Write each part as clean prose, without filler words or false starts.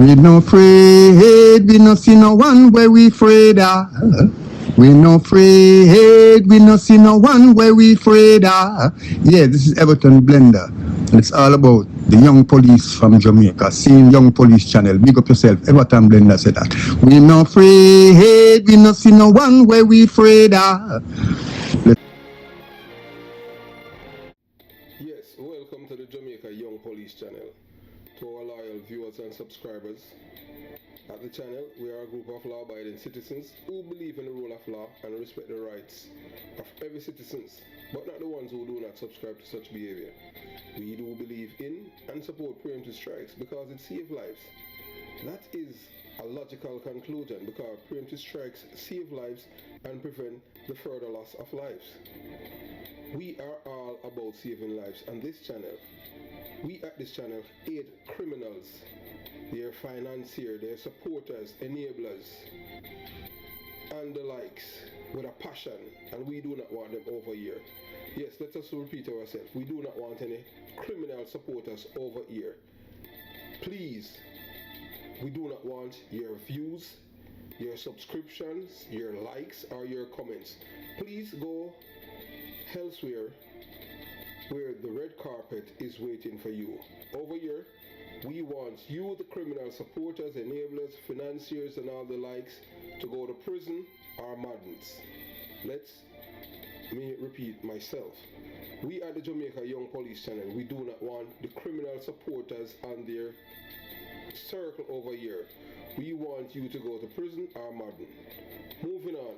We no afraid, we no see no one where we afraid of. We no afraid, we no see no one where we afraid of. Yeah, this is Everton Blender. And it's all about the young police from Jamaica, seeing Young Police Channel. Big up yourself, Everton Blender said that. We no afraid, we no see no one where we afraid of. Yes, welcome to the Jamaica Young Police Channel. To our loyal viewers and subscribers, at the channel, we are a group of law-abiding citizens who believe in the rule of law and respect the rights of every citizen, but not the ones who do not subscribe to such behavior. We do believe in and support preemptive strikes because it saves lives. That is a logical conclusion because preemptive strikes save lives and prevent the further loss of lives. We are all about saving lives on this channel. We at this channel aid criminals, their financiers, their supporters, enablers, and the likes with a passion, and we do not want them over here. Yes, let us repeat ourselves. We do not want any criminal supporters over here. Please, we do not want your views, your subscriptions, your likes, or your comments. Please go elsewhere where the red carpet is waiting for you. Over here, we want you, the criminal supporters, enablers, financiers, and all the likes, to go to prison or madness. Let me repeat myself. We at the Jamaica Young Police Channel, we do not want the criminal supporters and their circle over here. We want you to go to prison or madness. Moving on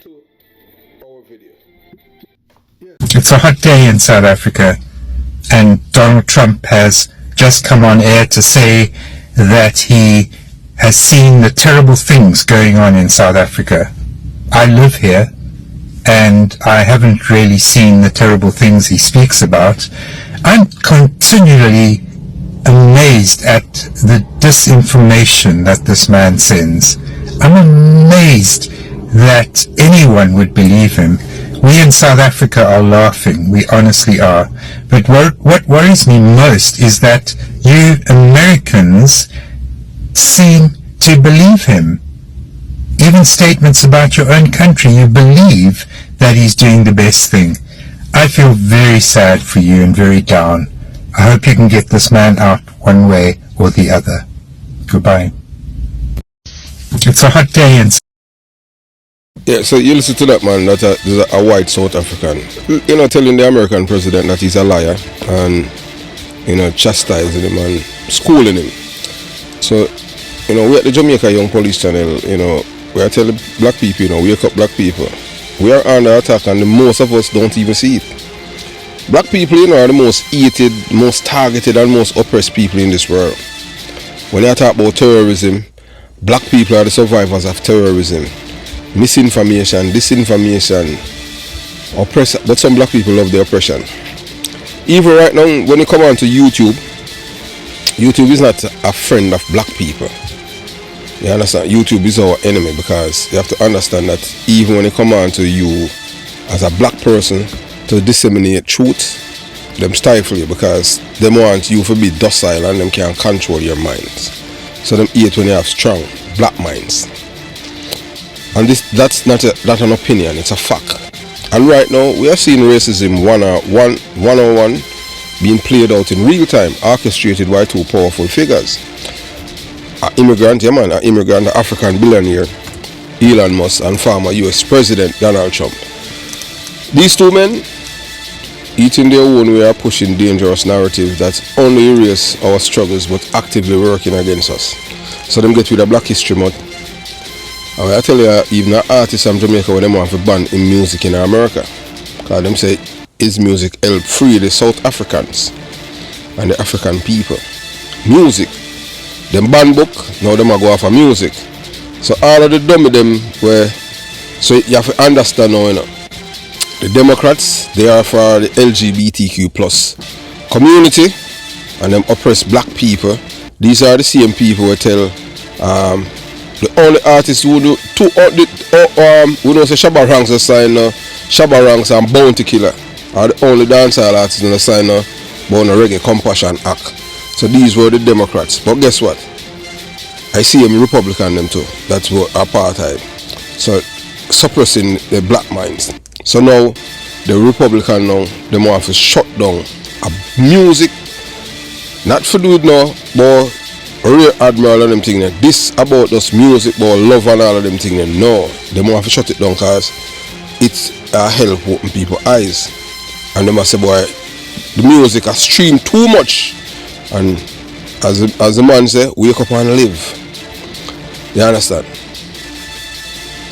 to our video. It's a hot day in South Africa, and Donald Trump has just come on air to say that he has seen the terrible things going on in South Africa. I live here, and I haven't really seen the terrible things he speaks about. I'm continually amazed at the disinformation that this man sends. I'm amazed that anyone would believe him. We in South Africa are laughing, we honestly are. But what worries me most is that you Americans seem to believe him. Even statements about your own country, you believe that he's doing the best thing. I feel very sad for you and very down. I hope you can get this man out one way or the other. Goodbye. It's a hot day in... Yeah, so you listen to that man, that's a white South African, telling the American president that he's a liar and, chastising him and schooling him. So, we at the Jamaica Young Police Channel, we are telling black people, wake up black people. We are under attack and most of us don't even see it. Black people, are the most hated, most targeted and most oppressed people in this world. When I talk about terrorism, black people are the survivors of terrorism. Misinformation, disinformation, oppress, but some black people love the oppression. Even right now, when you come on to YouTube is not a friend of black people. You understand? YouTube is our enemy because you have to understand that even when you come on to you as a black person to disseminate truth, them stifle you because they want you to be docile and them can control your minds. So them hate when you have strong black minds. And that's not an opinion, it's a fact. And right now, we are seeing racism 101 being played out in real time, orchestrated by two powerful figures. An immigrant, an African billionaire, Elon Musk, and former US President Donald Trump. These two men, each in their own way, are pushing dangerous narratives that only erase our struggles but actively working against us. So them get with a Black History Month. And I tell you, even an artist from Jamaica, when them want to ban in music in America, because them say his music help free the South Africans and the African people. Music, them ban book, now them are go off of music. So all of the dummy them where, so you have to understand now, the Democrats, they are for the LGBTQ plus community and them oppressed black people. These are the same people who tell the only artists who do we know say Shabba Ranks are sign Shabba Ranks and Bounty Killer are the only dancehall artists in the sign about the Reggae Compassion Act. So these were the Democrats. But guess what? I see them Republican them too. That's what apartheid. So suppressing the black minds. So now the Republican now they want to shut down music. Not for do it now, but Rear Admiral and them thing. This about this music, about love and all of them thing. No, they want to shut it down because it's help open people's eyes. And they must say, boy, the music has streamed too much. And as the man say, wake up and live. You understand?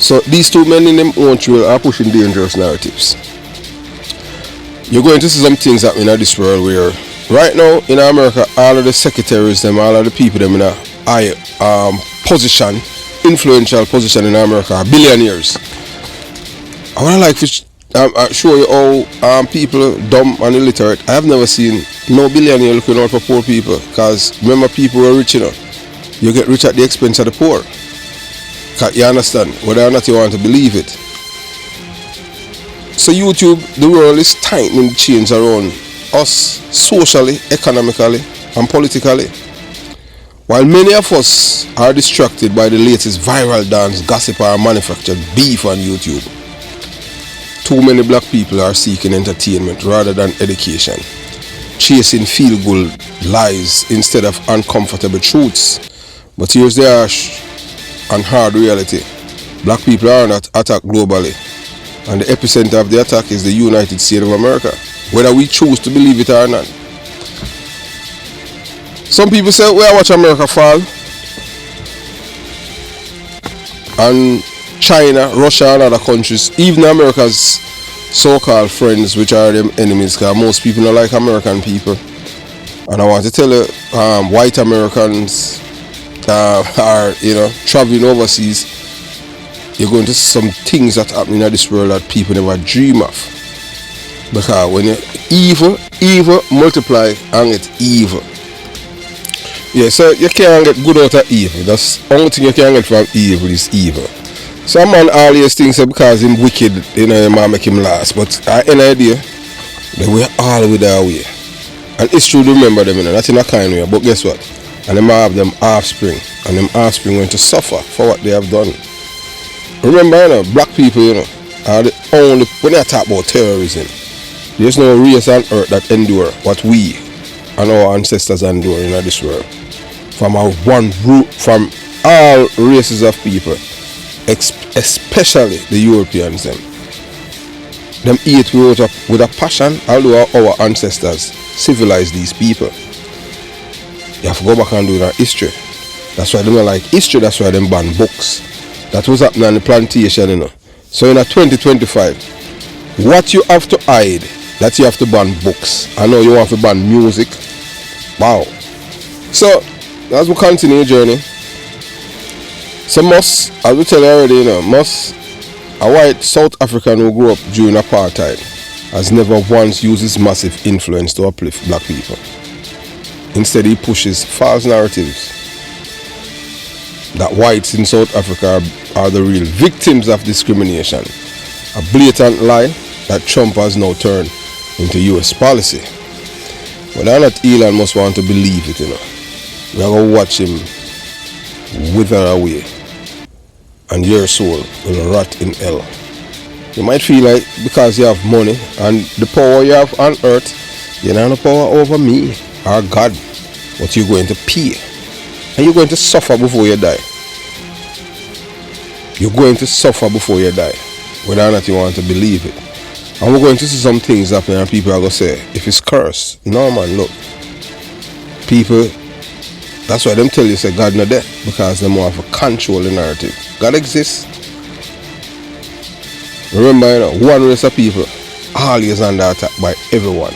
So these two men in them own trail are pushing dangerous narratives. You're going to see some things happening in this world where right now in America, all of the secretaries, them, all of the people them in a high position, influential position in America are billionaires. I want to like to show you how people dumb and illiterate. I have never seen no billionaire looking out for poor people, because remember, people were rich enough. You get rich at the expense of the poor. You understand? Whether or not you want to believe it. So YouTube, the world is tightening the chains around us socially, economically and politically. While many of us are distracted by the latest viral dance, gossip or manufactured beef on YouTube, too many black people are seeking entertainment rather than education, chasing feel-good lies instead of uncomfortable truths. But here's the harsh and hard reality. Black people are under attack globally, and the epicenter of the attack is the United States of America, whether we choose to believe it or not. Some people say, we watch America fall, and China, Russia and other countries, even America's so-called friends, which are them enemies, because most people don't like American people. And I want to tell you, white Americans are, traveling overseas, you're going to see some things that happen in this world that people never dream of. Because when you evil multiply and get evil. Yeah, so you can't get good out of evil. That's the only thing you can get from evil is evil. Some man always thinks that because he's wicked, you might make him last. But I have an idea that we're all with our way. And it's true to remember them, not in a kind way. But guess what? And they might have them offspring. And them offspring going to suffer for what they have done. Remember, black people, are the only, when they talk about terrorism, there's no race on earth that endure what we and our ancestors endure in this world. From our one root, from all races of people, especially the Europeans, them eat with a passion, although our ancestors civilized these people. You have to go back and do that history. That's why they don't like history, that's why they ban books. That was happening on the plantation, So in 2025, what you have to hide, that you have to ban books. I know you want to ban music. Wow. So, as we continue the journey, so as we tell you already, a white South African who grew up during apartheid has never once used his massive influence to uplift black people. Instead, he pushes false narratives that whites in South Africa are the real victims of discrimination. A blatant lie that Trump has now turned into US policy. But not Elon must want to believe it, We are going to watch him wither away, and your soul will rot in hell. You might feel like because you have money and the power you have on earth, you don't have the power over me or God, but you're going to pay. And you're going to suffer before you die. You're going to suffer before you die, whether or not you want to believe it. And we're going to see some things happen and people are going to say, if it's cursed, no man, look. People, that's why them tell you say God not there, because they more have a control the narrative. God exists. Remember, one race of people always under attack by everyone.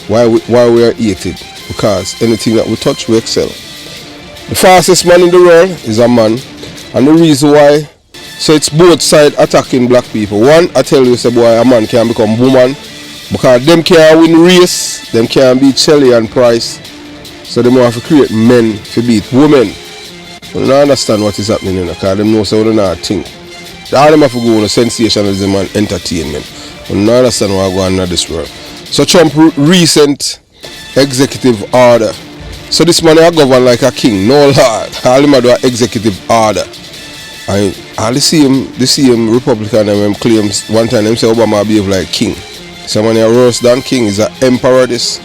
Why we are hated? Because anything that we touch, we excel. The fastest man in the world is a man, and the reason why, so it's both sides attacking black people. One, I tell you, say boy, a man can become woman, because them can't win race, them can't beat Shelley and Price, so they have to create men to beat women. We don't understand what is happening, because them know so they don't think. All them have to go on sensationalism and entertainment. We don't understand what's going on in this world. So Trump's recent executive order So this man I govern like a king. No lord. All him do an executive order. And all the same Republican them claims one time them say Obama behave like king. Someone here worse than king is an emperor this,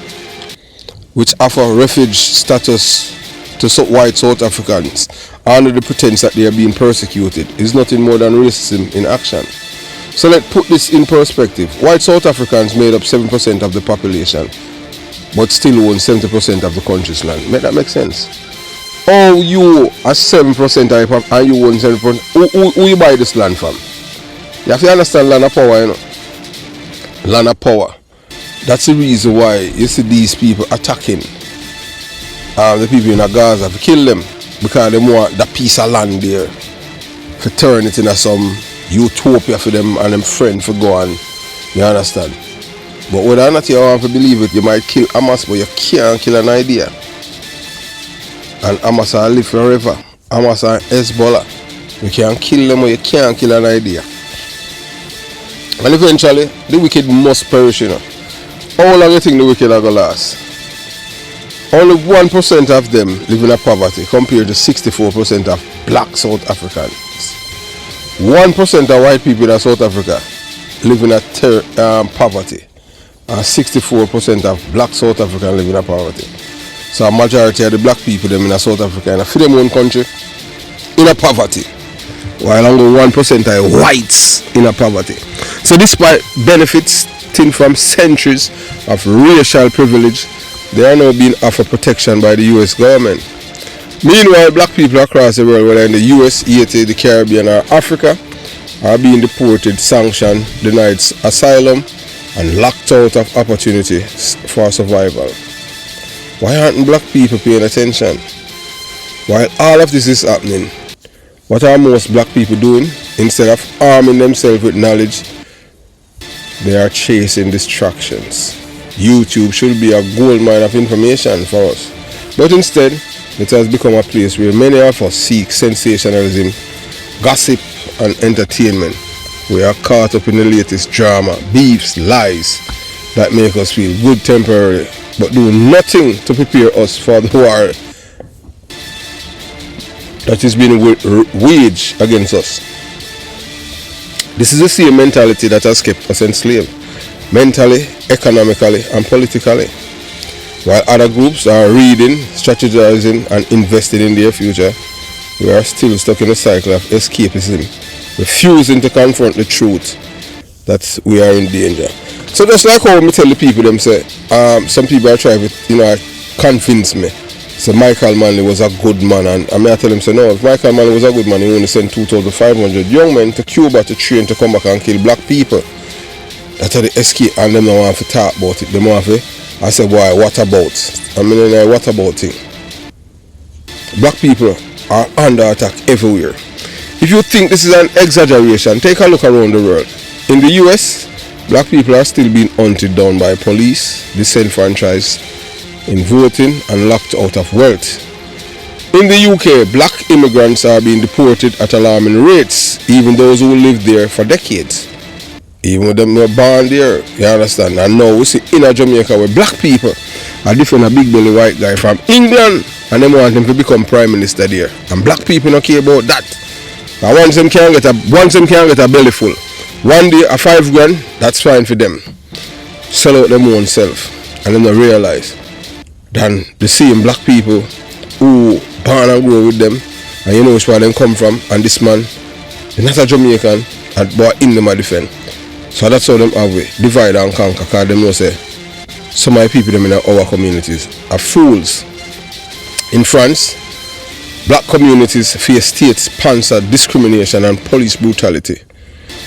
which offer refuge status to white South Africans under the pretense that they are being persecuted. Is nothing more than racism in action. So let's put this in perspective. White South Africans made up 7% of the population, but still own 70% of the country's land. Make that make sense? Oh, you are 7% and you own 7%. Who you buy this land from? You have to understand land of power, you know. Land of power. That's the reason why you see these people attacking the people in Gaza to kill them, because they want that piece of land there to turn it into some utopia for them and them friends for go on. You understand? But whether or not you want to believe it, you might kill Hamas, but you can't kill an idea. And Hamas will live forever. Hamas and Hezbollah. You can't kill them, or you can't kill an idea. And eventually, the wicked must perish, you know. How long do you think the wicked are going to last? Only 1% of them live in poverty compared to 64% of black South Africans. 1% of white people in South Africa live in poverty. And 64% of black South Africans live in poverty. So a majority of the black people them in South Africa in a freedom own country in a poverty, while only 1% are whites in a poverty. So despite benefits from centuries of racial privilege, they are now being offered protection by the US government. Meanwhile, black people across the world, whether in the US, Haiti, the Caribbean or Africa, are being deported, sanctioned, denied asylum and locked out of opportunities for survival. Why aren't black people paying attention? While all of this is happening, what are most black people doing? Instead of arming themselves with knowledge, they are chasing distractions. YouTube should be a goldmine of information for us, but instead it has become a place where many of us seek sensationalism, gossip and entertainment. We are caught up in the latest drama, beefs, lies that make us feel good temporarily, but do nothing to prepare us for the war that is being waged against us. This is the same mentality that has kept us enslaved, mentally, economically and politically. While other groups are reading, strategizing and investing in their future, we are still stuck in a cycle of escapism, refusing to confront the truth that we are in danger. So just like how me tell the people them say, some people are trying to convince me. So Michael Manley was a good man, and I may tell him, say no, if Michael Manley was a good man, he only sent 2,500 young men to Cuba to train to come back and kill black people. That's how they escape, and them don't want to talk about it. Them want to, I said, boy, what about? I mean, what about thing? Black people are under attack everywhere. If you think this is an exaggeration, take a look around the world. In the US, black people are still being hunted down by police, disenfranchised in voting and locked out of wealth. In the UK, black immigrants are being deported at alarming rates, even those who lived there for decades. Even with them were born there, you understand? And now we see in Jamaica where black people are different a big belly white guy from England, and they want him to become prime minister there. And black people don't care about that. And once them can't get a belly full, one day a 5 grand, that's fine for them. Sell out them own self, and then they realize than the same black people who born and grow with them, and you know which one them come from, and this man is not a Jamaican, and but in them a defend. So that's how them have we divide and conquer, because them know say some of the people them in our communities are fools. In France, black communities face state-sponsored discrimination and police brutality.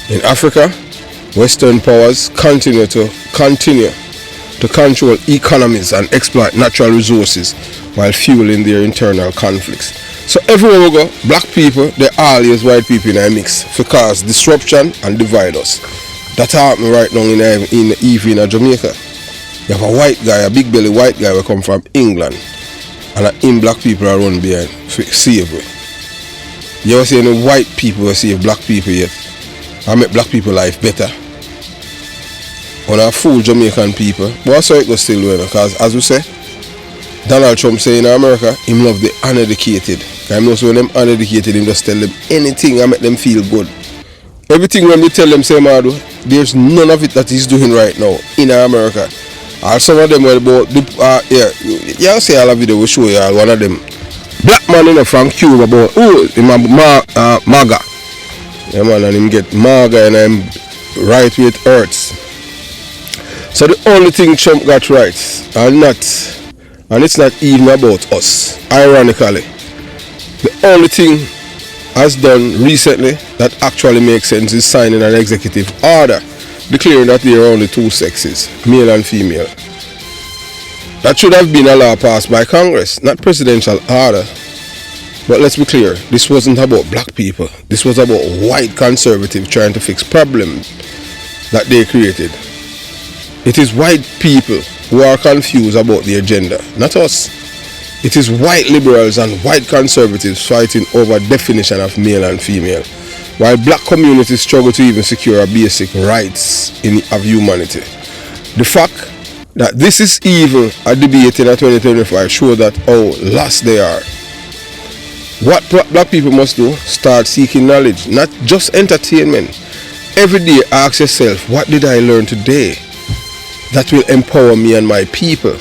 In Africa, Western powers continue to control economies and exploit natural resources while fueling their internal conflicts. So everywhere we go, black people, they always white people in a mix to cause disruption and divide us. That happening right now in Jamaica. You have a white guy, a big belly white guy will come from England, and in black people are run behind for slavery. You ever see any white people will save black people yet? I make black people life better. On a fool Jamaican people, but also it goes still well, because as we say, Donald Trump say in America, him love the uneducated. I know so when them uneducated, him just tell them anything and make them feel good. Everything when they tell them say Madu, there's none of it that he's doing right now in America. Or some of them were about the yeah, see all the video we show you all one of them. Black man in from Cuba about MAGA. Yeah man, and him get MAGA and him right with Earths. So the only thing Trump got right and it's not even about us, ironically. The only thing has done recently that actually makes sense is signing an executive order declaring that there are only two sexes, male and female. That should have been a law passed by Congress, not presidential order. But let's be clear, this wasn't about black people. This was about white conservatives trying to fix problems that they created. It is white people who are confused about the agenda, not us. It is white liberals and white conservatives fighting over definition of male and female, while black communities struggle to even secure basic rights of humanity. The fact that this is even a debate in 2025 shows that how lost they are. What black people must do, start seeking knowledge, not just entertainment. Every day ask yourself, what did I learn today that will empower me and my people?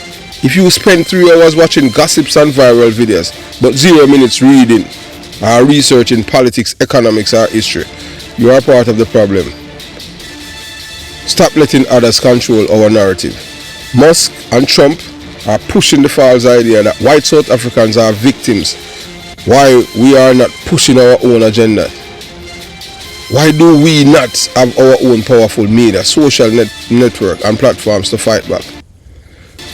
If you spend 3 hours watching gossips and viral videos, but 0 minutes reading or researching politics, economics or history, you are part of the problem. Stop letting others control our narrative. Musk and Trump are pushing the false idea that white South Africans are victims. Why we are not pushing our own agenda? Why do we not have our own powerful media, social network and platforms to fight back?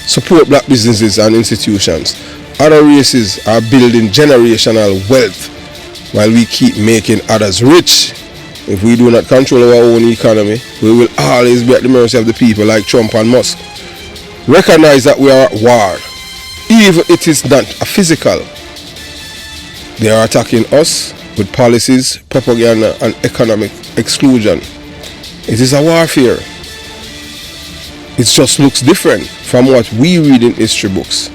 Support black businesses and institutions. Other races are building generational wealth while we keep making others rich. If we do not control our own economy, we will always be at the mercy of the people like Trump and Musk. Recognize that we are at war, even if it is not a physical. They are attacking us with policies, propaganda and economic exclusion. It is a warfare. It just looks different from what we read in history books.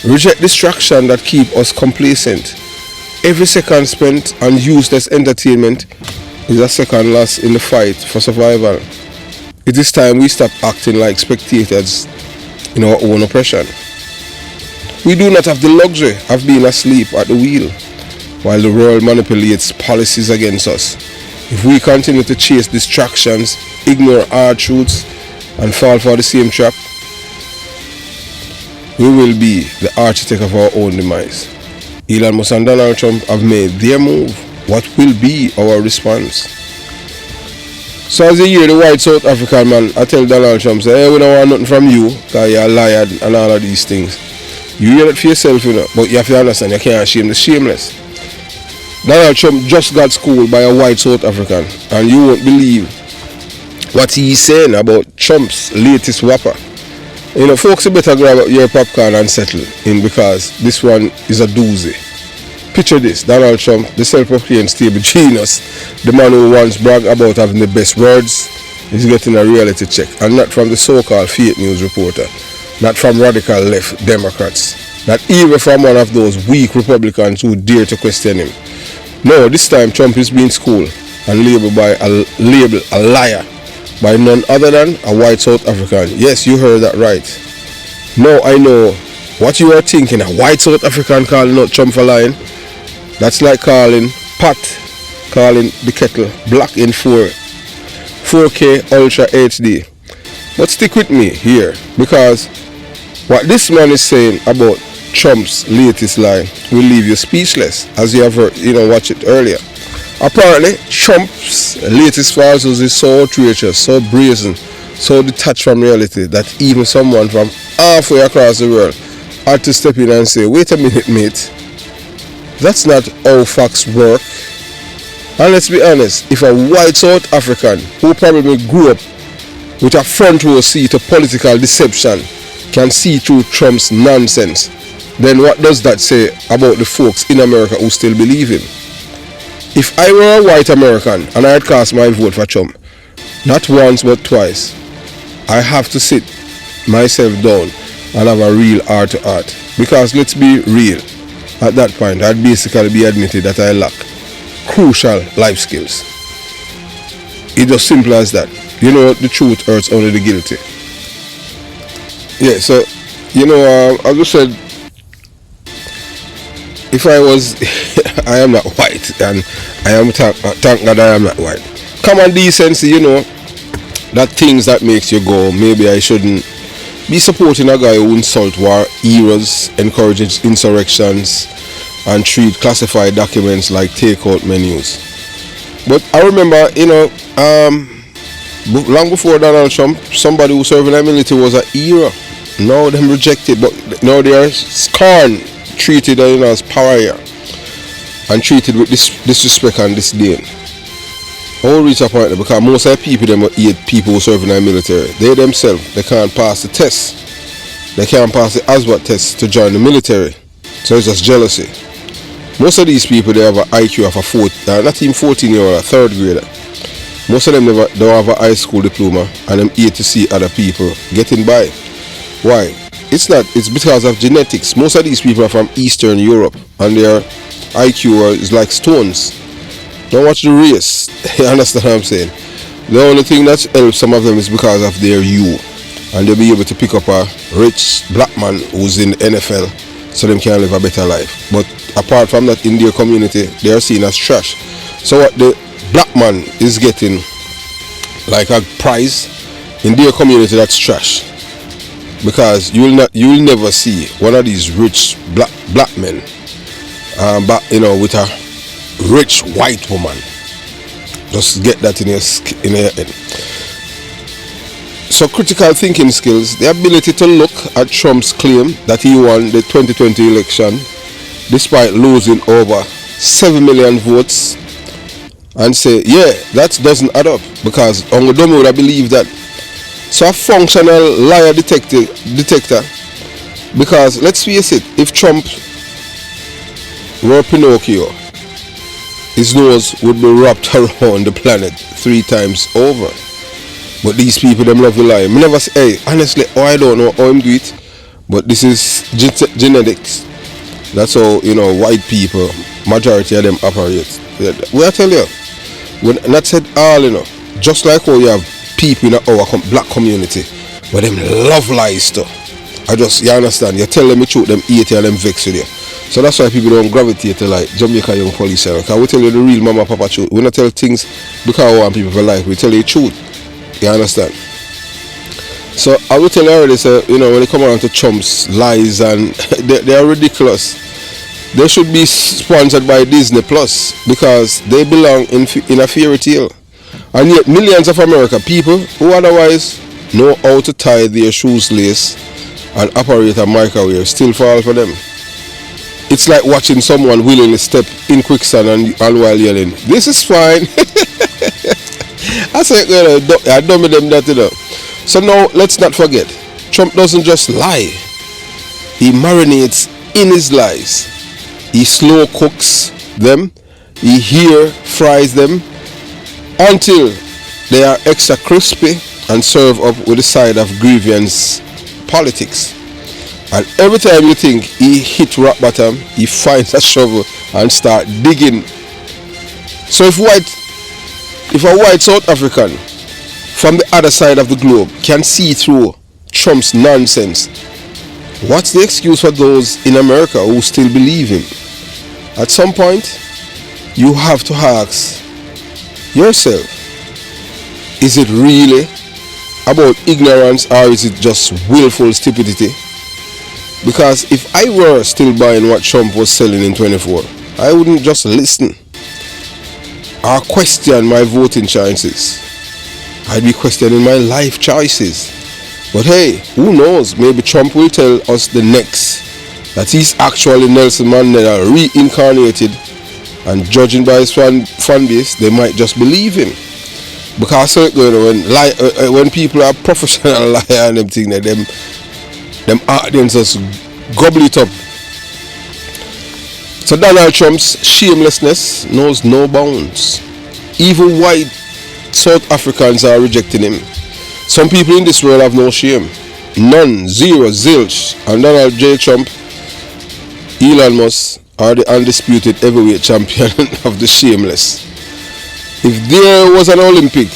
Reject distraction that keep us complacent. Every second spent on useless entertainment is a second lost in the fight for survival. It is time we stop acting like spectators in our own oppression. We do not have the luxury of being asleep at the wheel while the world manipulates policies against us. If we continue to chase distractions, ignore hard truths, and fall for the same trap, we will be the architect of our own demise. Elon Musk and Donald Trump have made their move. What will be our response? So as you hear the white South African man, I tell Donald Trump, say, hey, we don't want nothing from you, because you're a liar and all of these things. You hear it for yourself, you know, but you have to understand, you can't shame the shameless. Donald Trump just got schooled by a white South African, and you won't believe what he's saying about Trump's latest whopper. You know, folks, you better grab your popcorn and settle in, because this one is a doozy. Picture this, Donald Trump, the self-proclaimed stable genius, the man who once bragged about having the best words, is getting a reality check, and not from the so-called fake news reporter, not from radical left Democrats, not even from one of those weak Republicans who dare to question him. No, this time Trump is being schooled and labeled a liar by none other than a white South African. Yes, you heard that right. No, I know what you are thinking, a white South African calling out Trump for lying. That's like calling the kettle black in 4K Ultra HD. But stick with me here, because what this man is saying about Trump's latest lie will leave you speechless, as you have heard, watched it earlier. Apparently, Trump's latest falsehood is so outrageous, so brazen, so detached from reality that even someone from halfway across the world had to step in and say, wait a minute, mate, that's not how facts work. And let's be honest, if a white South African who probably grew up with a front row seat to political deception can see through Trump's nonsense, then what does that say about the folks in America who still believe him? If I were a white American and I had cast my vote for Trump, not once but twice, I have to sit myself down and have a real heart to heart. Because let's be real, at that point I'd basically be admitted that I lack crucial life skills. It's just simple as that. You know, the truth hurts only the guilty. Yeah, so you know, as I said, if I was I am not white, and I am thank God I am not white. Common decency, you know, that things that makes you go, maybe I shouldn't be supporting a guy who insult war heroes, encourages insurrections, and treat classified documents like takeout menus. But I remember, you know, long before Donald Trump, somebody who served in the military was a hero. Now them rejected, but now they are scorned, treated, you know, as pariah, and treated with disrespect and disdain. I will reach a point because most of the people them hate people who serve in the military. They themselves, they can't pass the test. They can't pass the ASVAB test to join the military. So it's just jealousy. Most of these people, they have an IQ of a not even 14-year-old, a third grader. Most of them don't have a high school diploma, and them hate to see other people getting by. Why? It's because of genetics. Most of these people are from Eastern Europe, and their IQ is like stones. Don't watch the race. You understand what I'm saying? The only thing that helps some of them is because of their youth, and they'll be able to pick up a rich black man who's in the NFL, so them can live a better life. But apart from that, in their community, they are seen as trash. So what the black man is getting, like a prize, in their community, that's trash. Because you'll never see one of these rich black men, but you know, with a rich white woman. Just get that in your head. So critical thinking skills, the ability to look at Trump's claim that he won the 2020 election despite losing over 7 million votes, and say, yeah, that doesn't add up, because Ongodomo would have believed that. So a functional liar detector, because let's face it, if Trump were Pinocchio, his nose would be wrapped around the planet 3 times over. But these people, them love to lie. Me never say, hey, honestly, I don't know how I'm do it, but this is genetics. That's how, you know, white people, majority of them operate. Well, I tell you, when not said all, you know, just like how you have people in our black community, but them love lies too. You understand, you tell them the truth, them hate you and them vex with you. So that's why people don't gravitate to like Jamaica young police. Because we tell you the real mama papa truth. We don't tell things because we want people to like. We tell you the truth. You understand? So I will tell you already, so, you know, when they come around to Trump's lies, and they are ridiculous. They should be sponsored by Disney Plus, because they belong in a fairy tale. And yet millions of American people who otherwise know how to tie their shoes lace and operate a microwave still fall for them. It's like watching someone willingly step in quicksand and while yelling, "This is fine." I say, I dumb them that, you know. So now let's not forget, Trump doesn't just lie. He marinates in his lies. He slow cooks them. He fries them until they are extra crispy and serve up with a side of grievance politics. And every time you think he hit rock bottom, he finds a shovel and start digging. So if a white South African from the other side of the globe can see through Trump's nonsense, what's the excuse for those in America who still believe him? At some point, you have to ask yourself, is it really about ignorance, or is it just willful stupidity? Because if I were still buying what Trump was selling in 24, I wouldn't just listen or question my voting chances. I'd be questioning my life choices. But hey, who knows? Maybe Trump will tell us the next that he's actually Nelson Mandela reincarnated, and judging by his fan base, they might just believe him. Because when people are professional liar and them thing, that them audiences gobble it up. So Donald Trump's shamelessness knows no bounds. Even white South Africans are rejecting him. Some people in this world have no shame. None, zero, zilch. And Donald J. Trump, Elon Musk are the undisputed heavyweight champion of the shameless. If there was an Olympic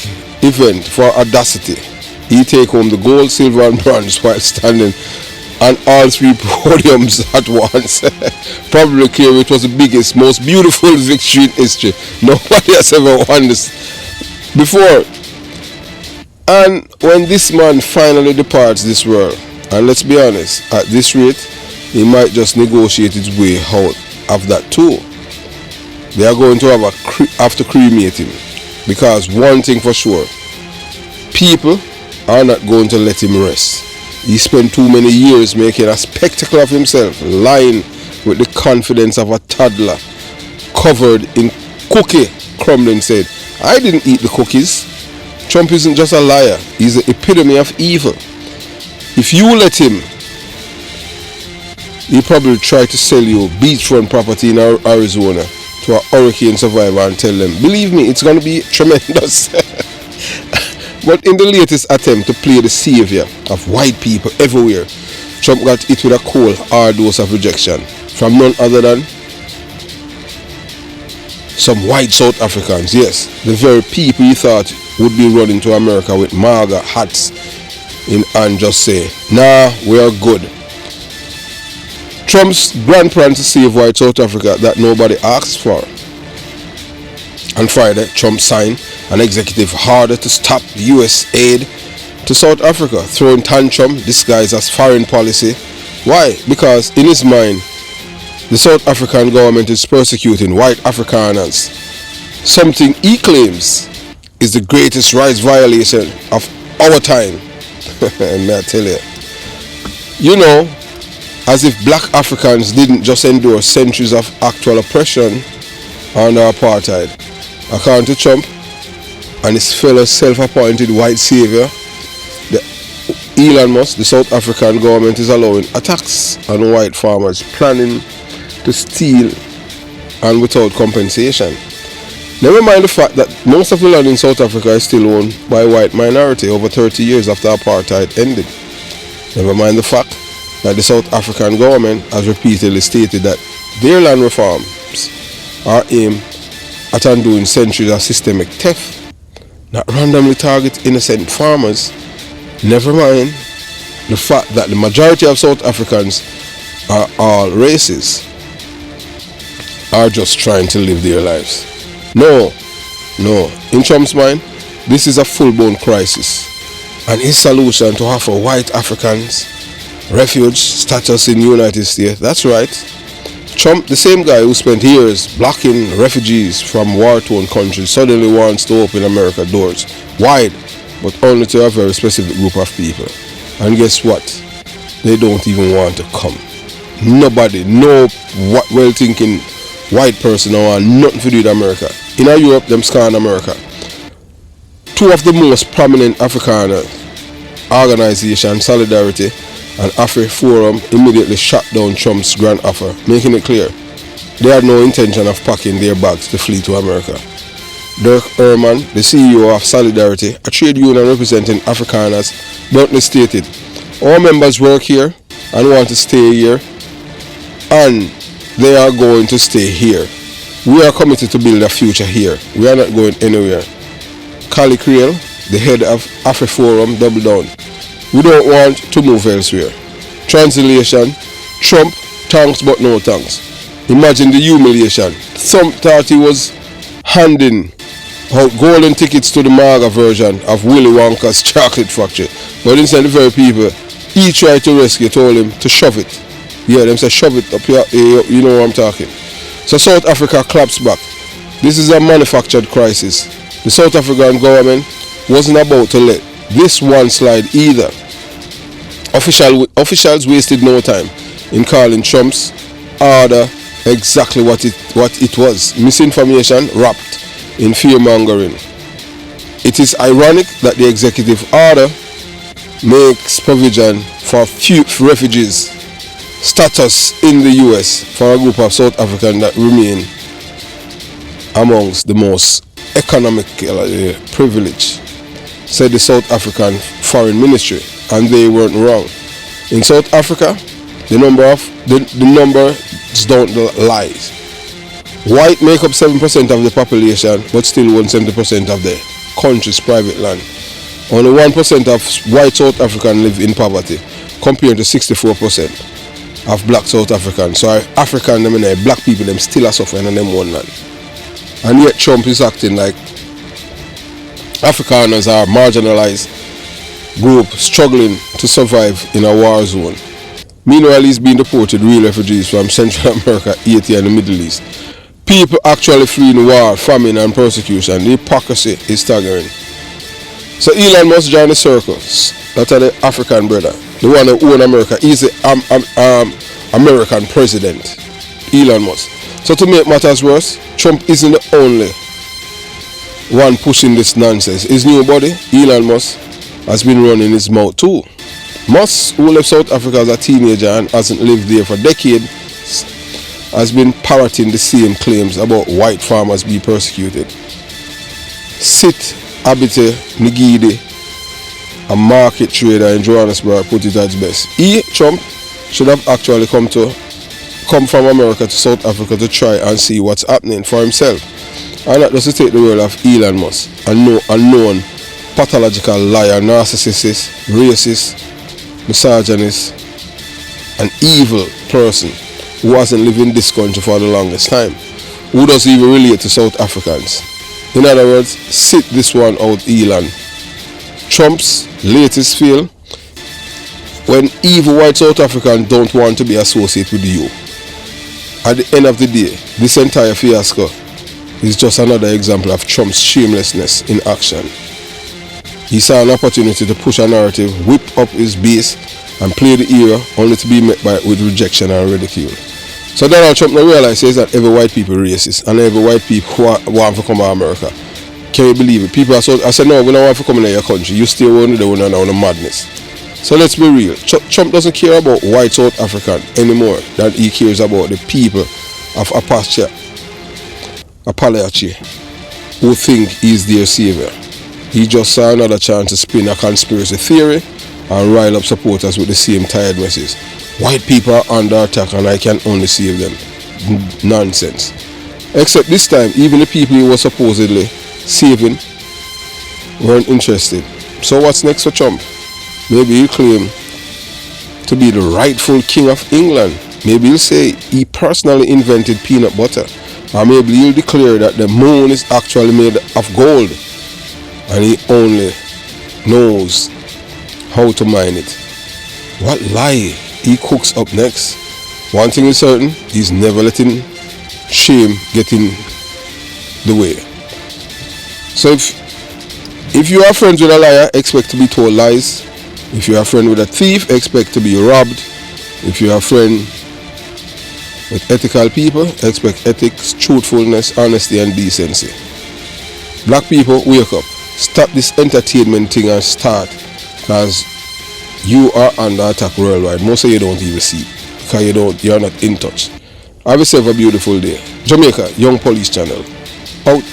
event for audacity, he take home the gold, silver and bronze while standing on all three podiums at once. Probably clear it was the biggest, most beautiful victory in history. Nobody has ever won this before. And when this man finally departs this world, and let's be honest, at this rate, he might just negotiate his way out of that too. They are going to have to cremate him, because one thing for sure, people are not going to let him rest. He spent too many years making a spectacle of himself, lying with the confidence of a toddler covered in cookie crumbling. Said, I didn't eat the cookies. Trump isn't just a liar, he's the epitome of evil. If you let him, he'll probably try to sell you beachfront property in Arizona to a hurricane survivor and tell them, believe me, it's going to be tremendous. But in the latest attempt to play the savior of white people everywhere, Trump got hit with a cold, hard dose of rejection from none other than some white South Africans. Yes, the very people he thought would be running to America with MAGA hats in and just say, nah, we are good. Trump's grand plan to save white South Africa that nobody asked for. On Friday, Trump signed an executive order to stop US aid to South Africa, throwing tantrum disguised as foreign policy. Why? Because in his mind, the South African government is persecuting white Afrikaners, something he claims is the greatest rights violation of our time. And may I tell you, you know, as if black Africans didn't just endure centuries of actual oppression under apartheid. According to Trump and his fellow self-appointed white savior, Elon Musk, the South African government is allowing attacks on white farmers planning to steal and without compensation. Never mind the fact that most of the land in South Africa is still owned by a white minority over 30 years after apartheid ended. Never mind the fact that the South African government has repeatedly stated that their land reforms are aimed at undoing centuries of systemic theft, not randomly target innocent farmers. Never mind the fact that the majority of South Africans are all races, are just trying to live their lives. No, in Trump's mind, this is a full-blown crisis, and his solution to offer white Africans refuge status in the United States, that's right. Trump, the same guy who spent years blocking refugees from war-torn countries, suddenly wants to open America doors wide, but only to a very specific group of people. And guess what? They don't even want to come. Nobody, no well-thinking white person don't want nothing to do with America. In Europe, them scorn America. Two of the most prominent African organizations, Solidarity and AfriForum, immediately shut down Trump's grand offer, making it clear they had no intention of packing their bags to flee to America. Dirk Ehrman, the CEO of Solidarity, a trade union representing Afrikaners, bluntly stated, our members work here and want to stay here, and they are going to stay here. We are committed to build a future here. We are not going anywhere. Kali Creel, the head of AfriForum, doubled down. We don't want to move elsewhere. Translation, Trump, thanks but no thanks. Imagine the humiliation. Some thought he was handing out golden tickets to the MAGA version of Willy Wonka's chocolate factory. But instead the very people he tried to rescue told him to shove it. Yeah, them say shove it up here, you know what I'm talking. So South Africa claps back. This is a manufactured crisis. The South African government wasn't about to let this one slide either. Officials wasted no time in calling Trump's order exactly what it was. Misinformation wrapped in fear-mongering. It is ironic that the executive order makes provision for refugees status in the US for a group of South Africans that remain amongst the most economically privileged, said the South African Foreign Ministry. and they weren't wrong. In South Africa, the numbers don't lie. White make up 7% of the population, but still own 70% of the country's private land. Only 1% of white South Africans live in poverty, compared to 64% of black South Africans. So African them and black people them still are suffering in them one land. And yet Trump is acting like Afrikaners are marginalized group struggling to survive in a war zone. Meanwhile, he's being deported real refugees from Central America, Haiti and the Middle East. People actually fleeing war, famine and persecution. The hypocrisy is staggering. So Elon must join the circles. That's the African brother, the one who owns America. He's the American president, Elon Musk. So to make matters worse, Trump isn't the only one pushing this nonsense. His new body, Elon Musk, has been running his mouth too. Musk, who left South Africa as a teenager and hasn't lived there for decades, has been parroting the same claims about white farmers being persecuted. Sit Abite Nigidi, a market trader in Johannesburg, put it at its best. Trump, should have actually come from America to South Africa to try and see what's happening for himself. And not just to take the role of Elon Musk, a known pathological liar, narcissist, racist, misogynist, an evil person who hasn't lived in this country for the longest time, who doesn't even relate to South Africans. In other words, sit this one out, Elon. Trump's latest fail when evil white South Africans don't want to be associated with you. At the end of the day, this entire fiasco is just another example of Trump's shamelessness in action. He saw an opportunity to push a narrative, whip up his base, and play the era only to be met with rejection and ridicule. So Donald Trump now realizes that every white people racist and every white people want to come to America. Can you believe it? People are so, I said, no, we don't want to come in your country. You stay on the madness. So let's be real. Trump doesn't care about white South African anymore than he cares about the people of Appalachia who think he's their savior. He just saw another chance to spin a conspiracy theory and rile up supporters with the same tired message. White people are under attack and I can only save them. Nonsense. Except this time, even the people he was supposedly saving weren't interested. So what's next for Trump? Maybe he'll claim to be the rightful king of England. Maybe he'll say he personally invented peanut butter. Or maybe he'll declare that the moon is actually made of gold and he only knows how to mine it. What lie he cooks up next? One thing is certain, he's never letting shame get in the way. So if you are friends with a liar, expect to be told lies. If you are a friend with a thief, expect to be robbed. If you are a friend with ethical people, expect ethics, truthfulness, honesty and decency. Black people, wake up. Stop this entertainment thing and start, because you are under attack worldwide. Most of you don't even see it because you're not in touch. Have yourself a beautiful day. Jamaica, Young Police Channel. Out.